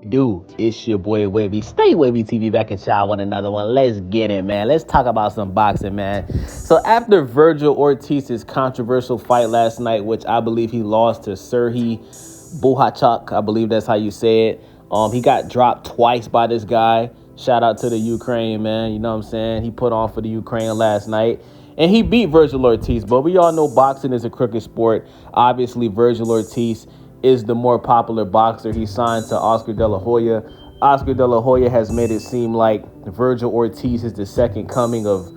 Dude, it's your boy Wavy. Stay Wavy TV back and shout one another one. Let's get it, man. Let's talk about some boxing, man. So after Vergil Ortiz's controversial fight last night, which I believe he lost to Serhii Bohachuk, I believe that's how you say it. He got dropped twice by this guy. Shout out to the Ukraine, man. You know what I'm saying? He put on for the Ukraine last night. And he beat Vergil Ortiz. But we all know boxing is a crooked sport. Obviously, Vergil Ortiz is the more popular boxer. He signed to Oscar De La Hoya. Oscar De La Hoya has made it seem like Vergil Ortiz is the second coming of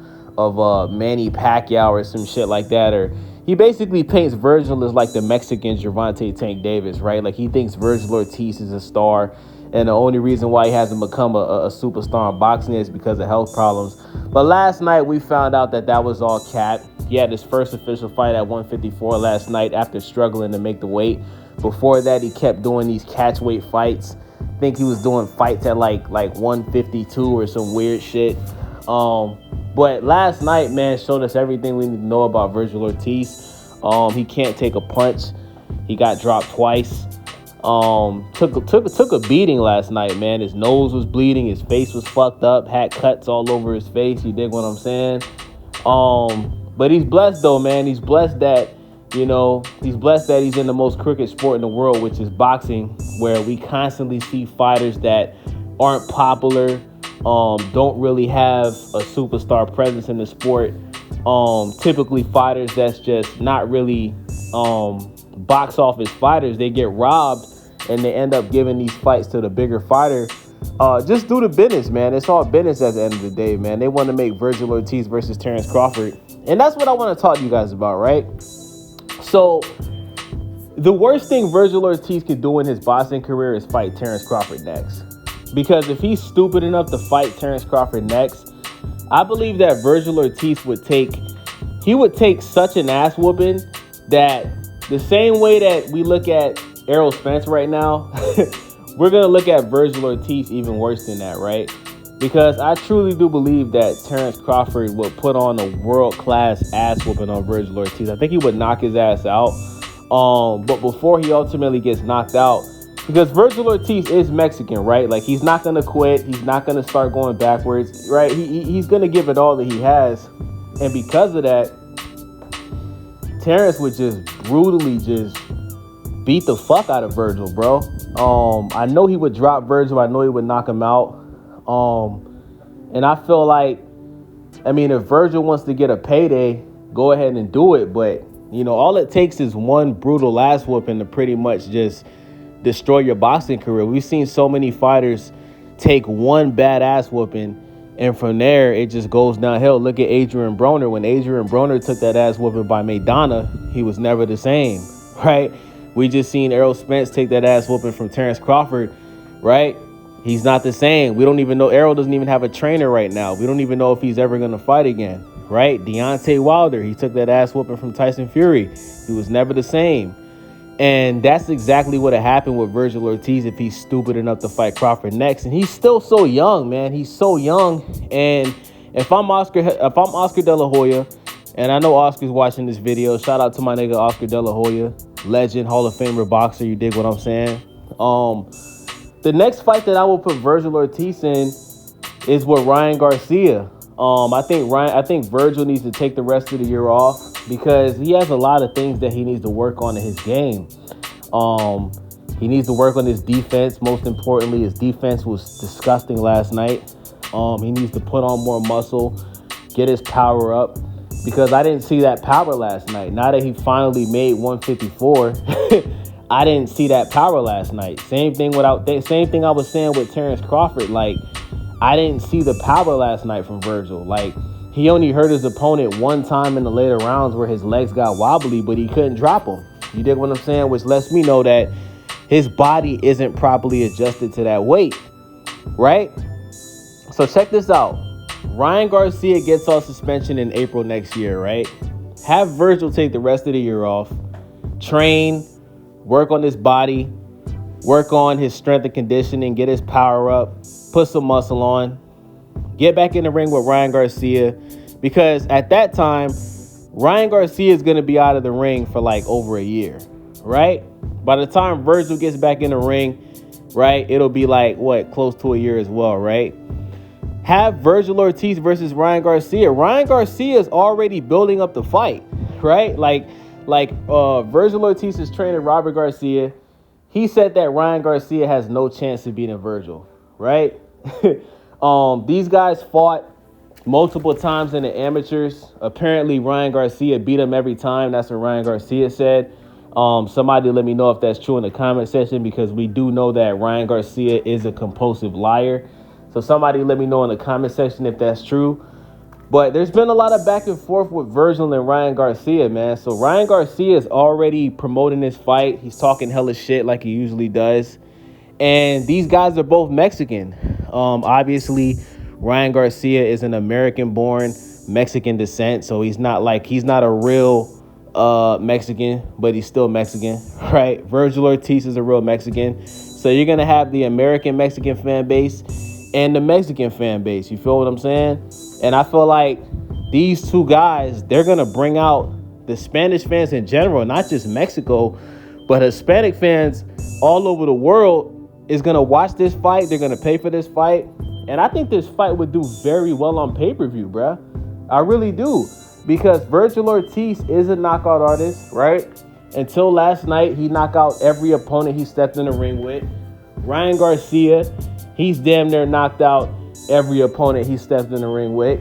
Manny Pacquiao or some shit like that. Or he basically paints Vergil as like the Mexican Gervonta Tank Davis, right? Like he thinks Vergil Ortiz is a star. And the only reason why he hasn't become a superstar in boxing is because of health problems. But last night we found out that was all cap. He had his first official fight at 154 last night after struggling to make the weight. Before that, he kept doing these catch weight fights. I think he was doing fights at like 152 or some weird shit. But last night, man, showed us everything we need to know about Vergil Ortiz. He can't take a punch. He got dropped twice. Took a beating last night, man. His nose was bleeding. His face was fucked up. Had cuts all over his face. You dig what I'm saying? But he's blessed though, man. He's blessed that he's in the most crooked sport in the world, which is boxing, where we constantly see fighters that aren't popular, don't really have a superstar presence in the sport. Typically fighters that's just not really box office fighters. They get robbed and they end up giving these fights to the bigger fighter. Just do the business, man. It's all business at the end of the day, man. They want to make Vergil Ortiz versus Terence Crawford. And that's what I want to talk to you guys about, right? So the worst thing Vergil Ortiz could do in his boxing career is fight Terence Crawford next. Because if he's stupid enough to fight Terence Crawford next, I believe that Vergil Ortiz would take such an ass whooping that the same way that we look at Errol Spence right now, we're going to look at Vergil Ortiz even worse than that, right? Because I truly do believe that Terence Crawford will put on a world-class ass whooping on Vergil Ortiz. I think he would knock his ass out. But before he ultimately gets knocked out, because Vergil Ortiz is Mexican, right? Like, he's not going to quit. He's not going to start going backwards, right? He's going to give it all that he has. And because of that, Terence would just brutally just beat the fuck out of Vergil, bro. I know he would drop Vergil. I know he would knock him out. And I feel like, if Vergil wants to get a payday, go ahead and do it. But, all it takes is one brutal ass whooping to pretty much just destroy your boxing career. We've seen so many fighters take one bad ass whooping, and from there, it just goes downhill. Look at Adrian Broner. When Adrian Broner took that ass whooping by Maidana, he was never the same, right? We just seen Errol Spence take that ass whooping from Terence Crawford, right? He's not the same. We don't even know. Errol doesn't even have a trainer right now. We don't even know if he's ever going to fight again, right? Deontay Wilder, he took that ass whooping from Tyson Fury. He was never the same. And that's exactly what happened with Vergil Ortiz if he's stupid enough to fight Crawford next. And he's still so young, man. He's so young. And if I'm Oscar De La Hoya, and I know Oscar's watching this video, shout out to my nigga Oscar De La Hoya, legend, Hall of Famer boxer. You dig what I'm saying? The next fight that I will put Vergil Ortiz in is with Ryan Garcia. I think Vergil needs to take the rest of the year off because he has a lot of things that he needs to work on in his game. He needs to work on his defense. Most importantly, his defense was disgusting last night. He needs to put on more muscle, get his power up, because I didn't see that power last night. Now that he finally made 154, I didn't see that power last night. Same thing I was saying with Terence Crawford. Like, I didn't see the power last night from Vergil. Like, he only hurt his opponent one time in the later rounds where his legs got wobbly, but he couldn't drop him. You dig what I'm saying? Which lets me know that his body isn't properly adjusted to that weight, right? So check this out. Ryan Garcia gets off suspension in April next year, right? Have Vergil take the rest of the year off, train, work on his body, work on his strength and conditioning, get his power up, put some muscle on, get back in the ring with Ryan Garcia, because at that time, Ryan Garcia is going to be out of the ring for like over a year, right? By the time Vergil gets back in the ring, right? It'll be like, what, close to a year as well, right? Have Vergil Ortiz versus Ryan Garcia. Ryan Garcia is already building up the fight, right? Vergil Ortiz's trainer, Robert Garcia, he said that Ryan Garcia has no chance of beating Vergil, right? These guys fought multiple times in the amateurs. Apparently, Ryan Garcia beat him every time. That's what Ryan Garcia said. Somebody let me know if that's true in the comment section, because we do know that Ryan Garcia is a compulsive liar. So somebody let me know in the comment section if that's true. But there's been a lot of back and forth with Vergil and Ryan Garcia, man. So Ryan Garcia is already promoting this fight. He's talking hella shit like he usually does. And these guys are both Mexican. Obviously, Ryan Garcia is an American-born Mexican descent. So he's not a real Mexican, but he's still Mexican, right? Vergil Ortiz is a real Mexican. So you're going to have the American Mexican fan base and the Mexican fan base. You feel what I'm saying? And I feel like these two guys, they're going to bring out the Spanish fans in general, not just Mexico, but Hispanic fans all over the world is going to watch this fight. They're going to pay for this fight. And I think this fight would do very well on pay-per-view, bruh. I really do. Because Vergil Ortiz is a knockout artist, right? Until last night, he knocked out every opponent he stepped in the ring with. Ryan Garcia, he's damn near knocked out every opponent he stepped in the ring with.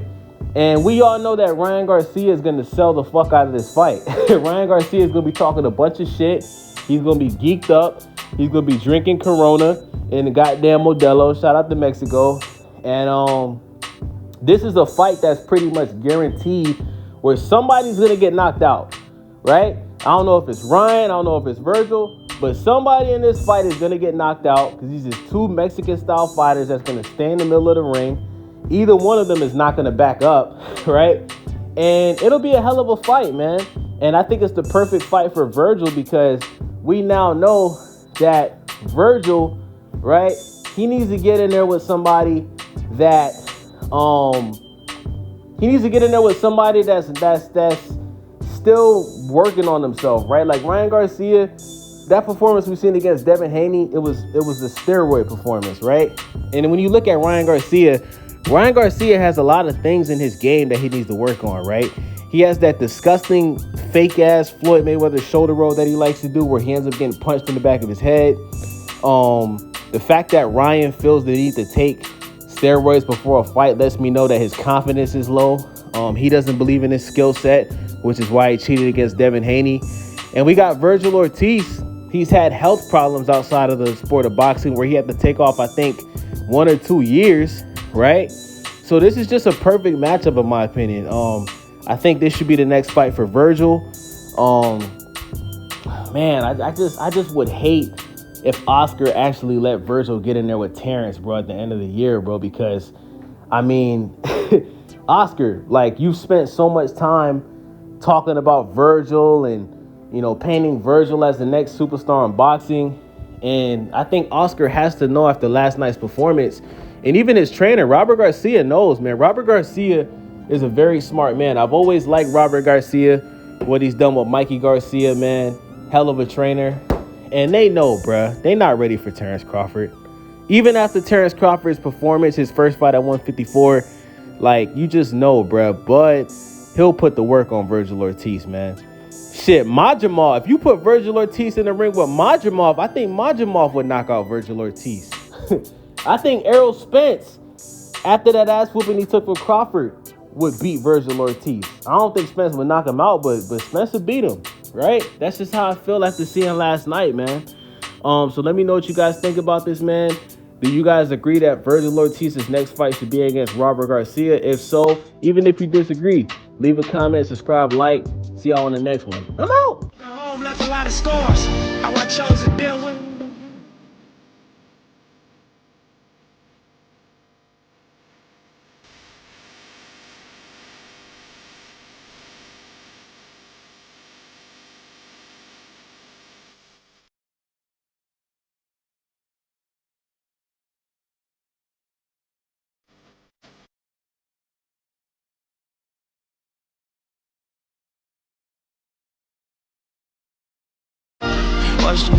And we all know that Ryan Garcia is going to sell the fuck out of this fight. Ryan Garcia is going to be talking a bunch of shit. He's going to be geeked up. He's going to be drinking Corona in the goddamn Modelo. Shout out to Mexico. And this is a fight that's pretty much guaranteed where somebody's going to get knocked out, right? I don't know if it's Ryan. I don't know if it's Vergil. But somebody in this fight is going to get knocked out because these are two Mexican-style fighters that's going to stay in the middle of the ring. Either one of them is not going to back up, right? And it'll be a hell of a fight, man. And I think it's the perfect fight for Vergil because we now know that Vergil, right, he needs to get in there with somebody that that's still working on himself, right? Like Ryan Garcia, that performance we've seen against Devin Haney, it was a steroid performance, right? And when you look at Ryan Garcia has a lot of things in his game that he needs to work on, right? He has that disgusting fake-ass Floyd Mayweather shoulder roll that he likes to do where he ends up getting punched in the back of his head. The fact that Ryan feels the need to take steroids before a fight lets me know that his confidence is low. He doesn't believe in his skill set, which is why he cheated against Devin Haney. And we got Vergil Ortiz. He's had health problems outside of the sport of boxing where he had to take off, I think, 1 or 2 years, right? So this is just a perfect matchup, in my opinion. I think this should be the next fight for Vergil. Man, I just would hate if Oscar actually let Vergil get in there with Terence, bro, at the end of the year, bro, because, I mean, Oscar, like, you've spent so much time talking about Vergil and, you know, painting Vergil as the next superstar in boxing. And I think Oscar has to know after last night's performance, and even his trainer, Robert Garcia, knows, man. Robert Garcia is a very smart man. I've always liked Robert Garcia, what he's done with Mikey Garcia, man. Hell of a trainer. And they know, bruh, they not ready for Terence Crawford. Even after Terence Crawford's performance, his first fight at 154, like, you just know, bruh. But he'll put the work on Vergil Ortiz, man. Shit, Majimov, if you put Vergil Ortiz in the ring with Majimov, I think Majimov would knock out Vergil Ortiz. I think Errol Spence, after that ass whooping he took from Crawford, would beat Vergil Ortiz. I don't think Spence would knock him out, but Spence would beat him, right? That's just how I feel after seeing last night, man. So let me know what you guys think about this, man. Do you guys agree that Vergil Ortiz's next fight should be against Robert Garcia? If so, even if you disagree, leave a comment, subscribe, like. See y'all on the next one. I'm out. Home left a lot of scars. How I chose to deal with. Watch the